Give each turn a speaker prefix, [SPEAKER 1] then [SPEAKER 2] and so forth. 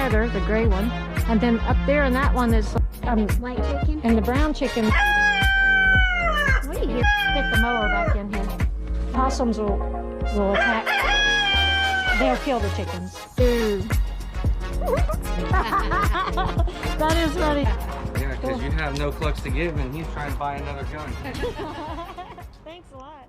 [SPEAKER 1] farther, the gray one. And then up there in that one is
[SPEAKER 2] White chicken.
[SPEAKER 1] and the brown chicken. What do you get? Stick the mower back in here. Possums will attack. They'll kill the chickens. Ooh. That is funny.
[SPEAKER 3] Yeah, because you have no clucks to give and he's trying to buy another gun.
[SPEAKER 1] Thanks a lot.